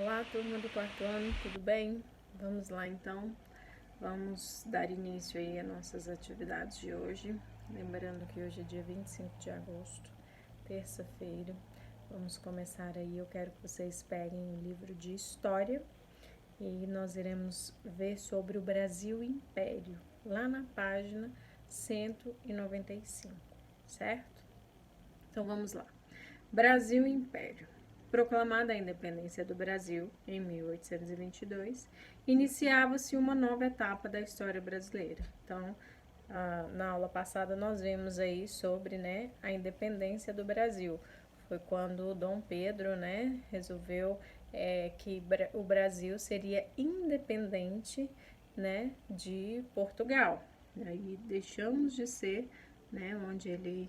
Olá, turma do quarto ano, tudo bem? Vamos lá então, vamos dar início aí às nossas atividades de hoje. Lembrando que hoje é dia 25 de agosto, terça-feira. Vamos começar aí, eu quero que vocês peguem o livro de História e nós iremos ver sobre o Brasil Império, lá na página 195, certo? Então vamos lá. Brasil Império. Proclamada a independência do Brasil em 1822, iniciava-se uma nova etapa da história brasileira. Então, na aula passada nós vimos aí sobre, a independência do Brasil. Foi quando Dom Pedro, resolveu que o Brasil seria independente, de Portugal. Aí deixamos de ser, onde ele,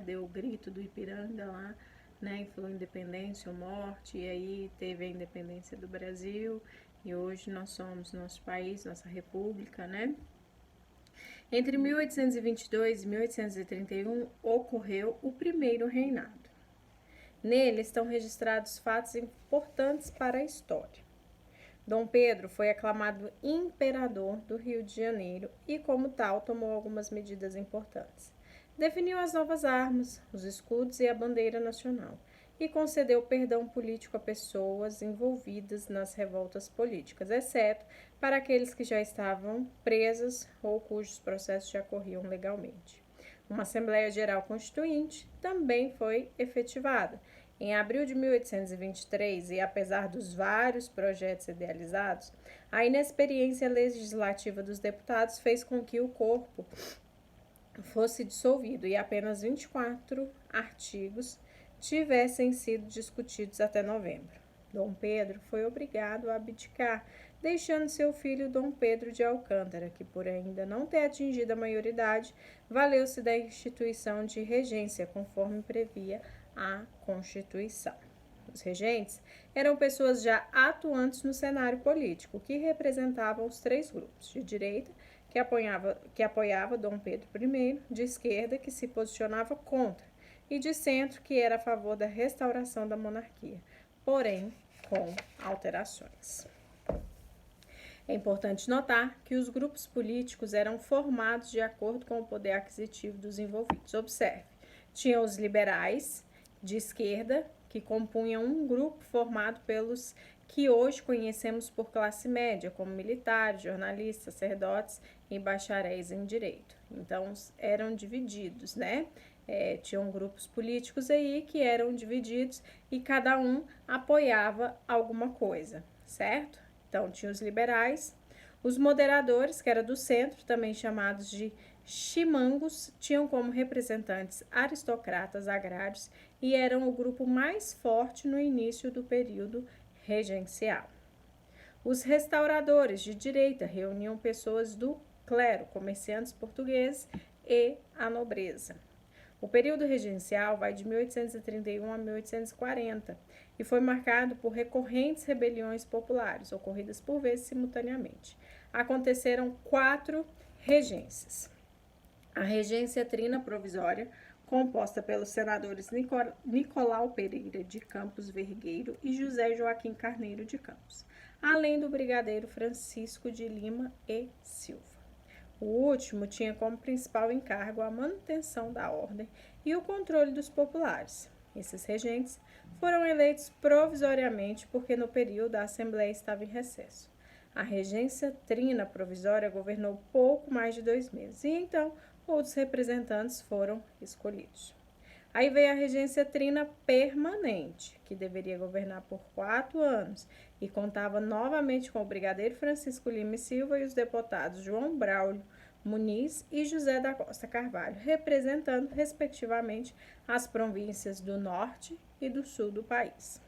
deu o grito do Ipiranga lá, e falou independência ou morte, e aí teve a independência do Brasil, e hoje nós somos nosso país, nossa república, Entre 1822 e 1831 ocorreu o primeiro reinado. Nele estão registrados fatos importantes para a história. Dom Pedro foi aclamado imperador do Rio de Janeiro e, como tal, tomou algumas medidas importantes. Definiu as novas armas, os escudos e a bandeira nacional, e concedeu perdão político a pessoas envolvidas nas revoltas políticas, exceto para aqueles que já estavam presas ou cujos processos já corriam legalmente. Uma Assembleia Geral Constituinte também foi efetivada. Em abril de 1823, e apesar dos vários projetos idealizados, a inexperiência legislativa dos deputados fez com que o corpo fosse dissolvido e apenas 24 artigos tivessem sido discutidos até novembro. Dom Pedro foi obrigado a abdicar, deixando seu filho Dom Pedro de Alcântara, que por ainda não ter atingido a maioridade, valeu-se da instituição de regência, conforme previa a Constituição. Os regentes eram pessoas já atuantes no cenário político, que representavam os três grupos: de direita, que apoiava Dom Pedro I, de esquerda, que se posicionava contra, e de centro, que era a favor da restauração da monarquia, porém com alterações. É importante notar que os grupos políticos eram formados de acordo com o poder aquisitivo dos envolvidos. Observe, tinha os liberais de esquerda, que compunham um grupo formado pelos que hoje conhecemos por classe média, como militares, jornalistas, sacerdotes e bacharéis em direito. Então, eram divididos, tinham grupos políticos aí que eram divididos e cada um apoiava alguma coisa, certo? Então, tinha os liberais, os moderadores, que era do centro, também chamados de chimangos, tinham como representantes aristocratas agrários e eram o grupo mais forte no início do período regencial. Os restauradores de direita reuniam pessoas do clero, comerciantes portugueses e a nobreza. O período regencial vai de 1831 a 1840 e foi marcado por recorrentes rebeliões populares, ocorridas por vezes simultaneamente. Aconteceram 4 regências. A regência trina provisória, composta pelos senadores Nicolau Pereira de Campos Vergueiro e José Joaquim Carneiro de Campos, além do brigadeiro Francisco de Lima e Silva. O último tinha como principal encargo a manutenção da ordem e o controle dos populares. Esses regentes foram eleitos provisoriamente porque no período a Assembleia estava em recesso. A regência trina provisória governou pouco mais de 2 meses e então outros representantes foram escolhidos. Aí veio a regência trina permanente, que deveria governar por 4 anos e contava novamente com o brigadeiro Francisco Lima e Silva e os deputados João Braulio Muniz e José da Costa Carvalho, representando, respectivamente, as províncias do norte e do sul do país.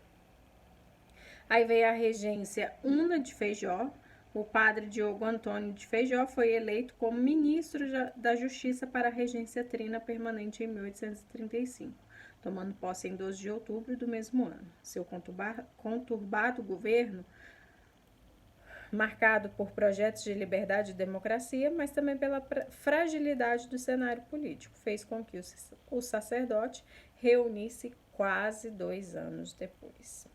Aí veio a regência una de Feijó. O padre Diogo Antônio de Feijó foi eleito como ministro da Justiça para a regência trina permanente em 1835, tomando posse em 12 de outubro do mesmo ano. Seu conturbado governo, marcado por projetos de liberdade e democracia, mas também pela fragilidade do cenário político, fez com que o sacerdote reunisse quase 2 anos depois.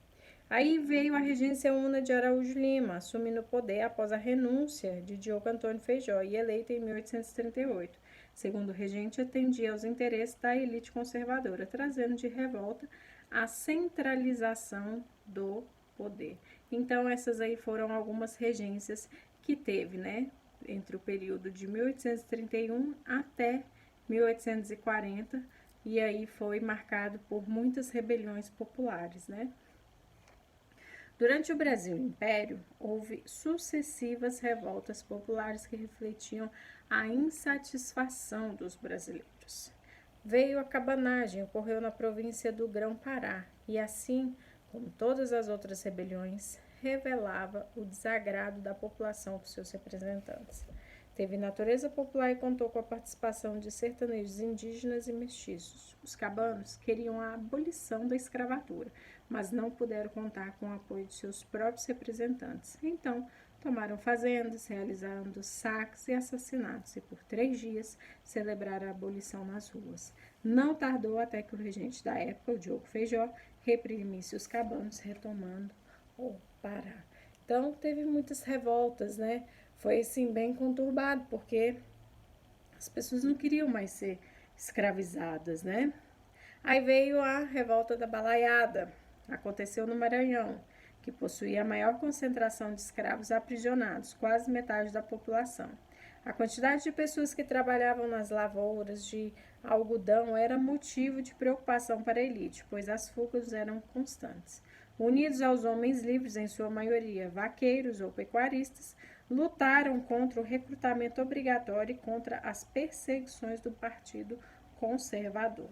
Aí veio a regência Una de Araújo Lima, assumindo o poder após a renúncia de Diogo Antônio Feijó e eleito em 1838. Segundo o regente, atendia aos interesses da elite conservadora, trazendo de revolta a centralização do poder. Então, essas aí foram algumas regências que teve, né, entre o período de 1831 até 1840, e aí foi marcado por muitas rebeliões populares, né? Durante o Brasil Império, houve sucessivas revoltas populares que refletiam a insatisfação dos brasileiros. Veio a cabanagem, ocorreu na província do Grão-Pará, e assim, como todas as outras rebeliões, revelava o desagrado da população com seus representantes. Teve natureza popular e contou com a participação de sertanejos indígenas e mestiços. Os cabanos queriam a abolição da escravatura, mas não puderam contar com o apoio de seus próprios representantes. Então, tomaram fazendas, realizando saques e assassinatos, e por 3 dias celebraram a abolição nas ruas. Não tardou até que o regente da época, o Diogo Feijó, reprimisse os cabanos, retomando o Pará. Então, teve muitas revoltas, né? Foi, assim, bem conturbado, porque as pessoas não queriam mais ser escravizadas, né? Aí veio a revolta da Balaiada, aconteceu no Maranhão, que possuía a maior concentração de escravos aprisionados, quase metade da população. A quantidade de pessoas que trabalhavam nas lavouras de algodão era motivo de preocupação para a elite, pois as fugas eram constantes. Unidos aos homens livres, em sua maioria vaqueiros ou pecuaristas, lutaram contra o recrutamento obrigatório e contra as perseguições do Partido Conservador.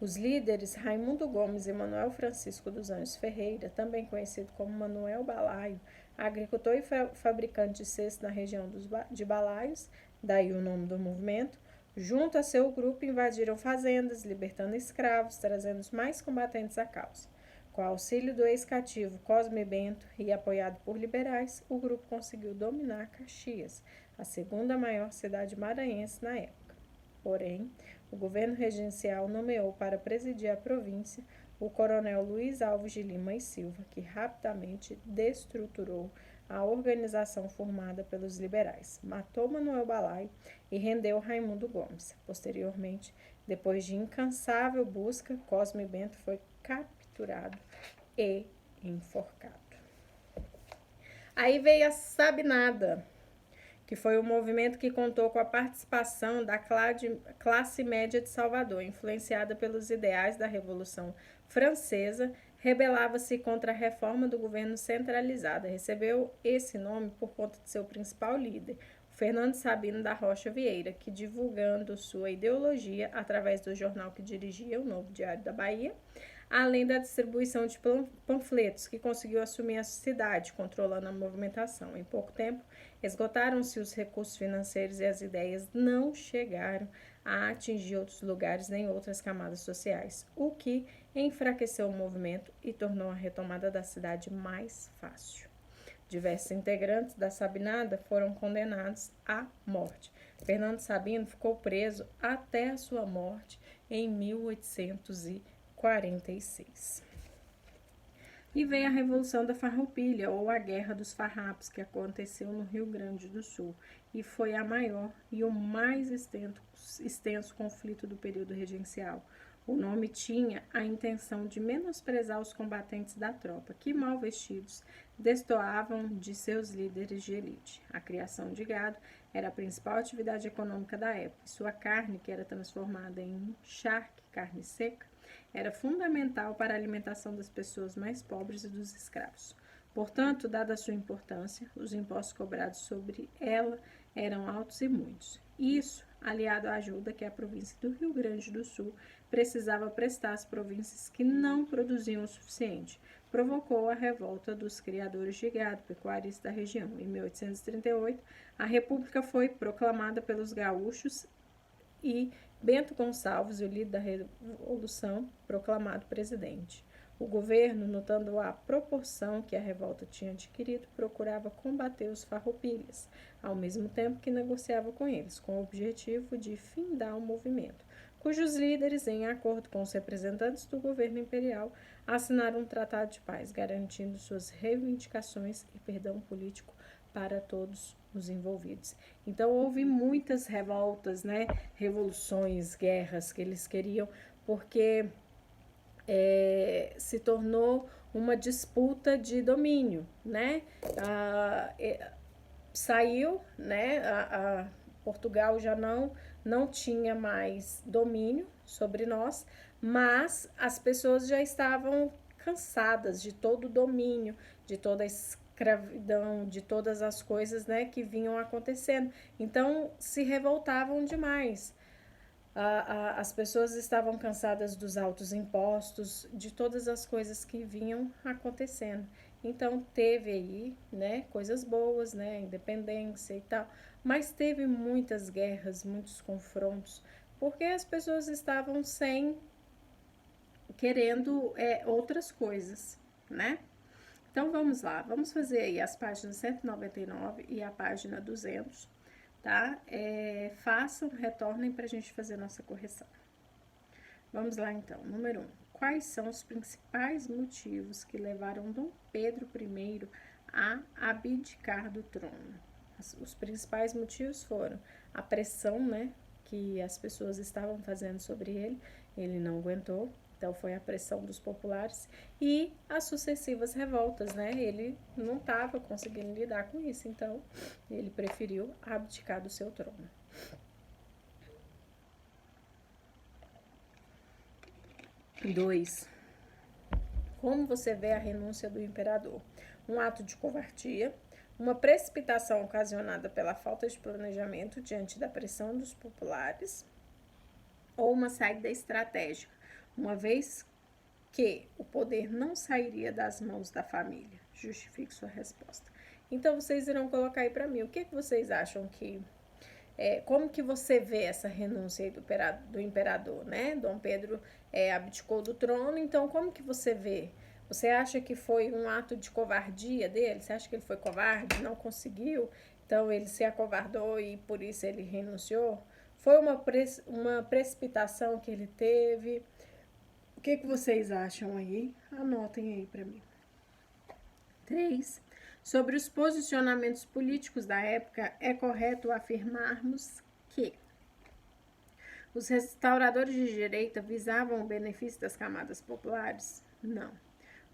Os líderes Raimundo Gomes e Manuel Francisco dos Anjos Ferreira, também conhecido como Manuel Balaio, agricultor e fabricante de cesto na região de Balaios, daí o nome do movimento, junto a seu grupo invadiram fazendas, libertando escravos, trazendo os mais combatentes à causa. Com o auxílio do ex-cativo Cosme Bento e apoiado por liberais, o grupo conseguiu dominar Caxias, a segunda maior cidade maranhense na época. Porém, o governo regencial nomeou para presidir a província o coronel Luiz Alves de Lima e Silva, que rapidamente destruturou a organização formada pelos liberais, matou Manuel Balaio e rendeu Raimundo Gomes. Posteriormente, depois de incansável busca, Cosme Bento foi capturado e enforcado. Aí veio a Sabinada, que foi um movimento que contou com a participação da classe média de Salvador, influenciada pelos ideais da Revolução Francesa, rebelava-se contra a reforma do governo centralizado. Recebeu esse nome por conta de seu principal líder, Fernando Sabino da Rocha Vieira, que, divulgando sua ideologia através do jornal que dirigia, o Novo Diário da Bahia, além da distribuição de panfletos, que conseguiu assumir a cidade, controlando a movimentação. Em pouco tempo, esgotaram-se os recursos financeiros e as ideias não chegaram a atingir outros lugares nem outras camadas sociais, o que enfraqueceu o movimento e tornou a retomada da cidade mais fácil. Diversos integrantes da Sabinada foram condenados à morte. Fernando Sabino ficou preso até a sua morte em 1846. E veio a Revolução da Farroupilha, ou a Guerra dos Farrapos, que aconteceu no Rio Grande do Sul, e foi a maior e o mais extenso conflito do período regencial. O nome tinha a intenção de menosprezar os combatentes da tropa, que, mal vestidos, destoavam de seus líderes de elite. A criação de gado era a principal atividade econômica da época, e sua carne, que era transformada em charque, carne seca, era fundamental para a alimentação das pessoas mais pobres e dos escravos. Portanto, dada a sua importância, os impostos cobrados sobre ela eram altos e muitos. Isso, aliado à ajuda que a província do Rio Grande do Sul precisava prestar às províncias que não produziam o suficiente, provocou a revolta dos criadores de gado pecuaristas da região. Em 1838, a República foi proclamada pelos gaúchos e Bento Gonçalves, o líder da Revolução, proclamado presidente. O governo, notando a proporção que a revolta tinha adquirido, procurava combater os farroupilhas, ao mesmo tempo que negociava com eles, com o objetivo de findar o movimento. cujos líderes, em acordo com os representantes do governo imperial, assinaram um tratado de paz, garantindo suas reivindicações e perdão político para todos os envolvidos. Então, houve muitas revoltas, né? Revoluções, guerras que eles queriam, porque se tornou uma disputa de domínio, né? Saiu, né? Portugal já não tinha mais domínio sobre nós, mas as pessoas já estavam cansadas de todo o domínio, de toda a escravidão, de todas as coisas, né, que vinham acontecendo. Então, se revoltavam demais. As pessoas estavam cansadas dos altos impostos, de todas as coisas que vinham acontecendo. Então, teve aí, né, coisas boas, né, independência e tal, mas teve muitas guerras, muitos confrontos, porque as pessoas estavam querendo outras coisas, né? Então, vamos lá, vamos fazer aí as páginas 199 e a página 200, tá? Façam, retornem para a gente fazer nossa correção. Vamos lá, então. Número 1. Quais são os principais motivos que levaram Dom Pedro I a abdicar do trono? Os principais motivos foram a pressão, né, que as pessoas estavam fazendo sobre ele não aguentou, então foi a pressão dos populares e as sucessivas revoltas, né, ele não estava conseguindo lidar com isso, então ele preferiu abdicar do seu trono. 2. Como você vê a renúncia do imperador? Um ato de covardia, uma precipitação ocasionada pela falta de planejamento diante da pressão dos populares, ou uma saída estratégica, uma vez que o poder não sairia das mãos da família? Justifique sua resposta. Então, vocês irão colocar aí para mim, o que vocês acham que... como que você vê essa renúncia aí do imperador, né? Dom Pedro abdicou do trono, então como que você vê? Você acha que foi um ato de covardia dele? Você acha que ele foi covarde, não conseguiu? Então ele se acovardou e por isso ele renunciou? Foi uma precipitação que ele teve? O que vocês acham aí? Anotem aí para mim. 3. Sobre os posicionamentos políticos da época, é correto afirmarmos que os restauradores de direita visavam o benefício das camadas populares? Não.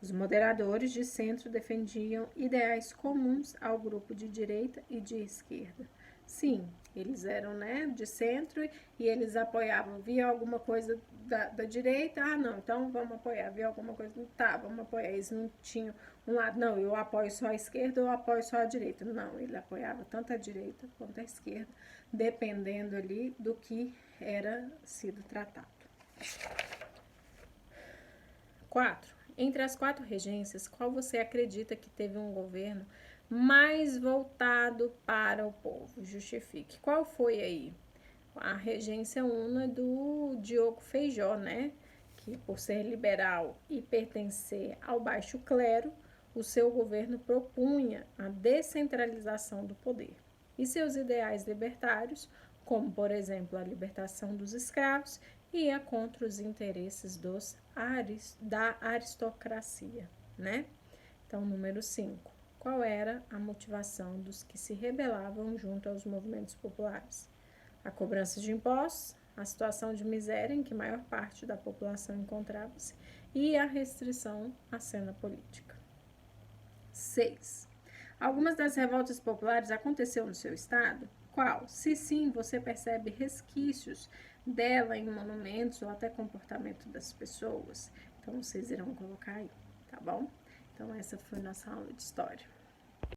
Os moderadores de centro defendiam ideais comuns ao grupo de direita e de esquerda. Sim, eles eram, né, de centro e eles apoiavam. Via alguma coisa da direita, não, então vamos apoiar. Via alguma coisa, tá, vamos apoiar. Eles não tinham um lado, não, eu apoio só a esquerda, eu apoio só a direita. Não, ele apoiava tanto a direita quanto a esquerda, dependendo ali do que era sido tratado. 4. Entre as 4 regências, qual você acredita que teve um governo mais voltado para o povo? Justifique. Qual foi aí? A regência una do Diogo Feijó, né? Que por ser liberal e pertencer ao baixo clero, o seu governo propunha a descentralização do poder. E seus ideais libertários, como por exemplo a libertação dos escravos, ia contra os interesses da aristocracia, né? Então, número 5. Qual era a motivação dos que se rebelavam junto aos movimentos populares? A cobrança de impostos, a situação de miséria em que maior parte da população encontrava-se e a restrição à cena política. 6. Algumas das revoltas populares aconteceram no seu estado? Qual? Se sim, você percebe resquícios dela em monumentos ou até comportamento das pessoas? Então, vocês irão colocar aí, tá bom? Então, essa foi nossa aula de história.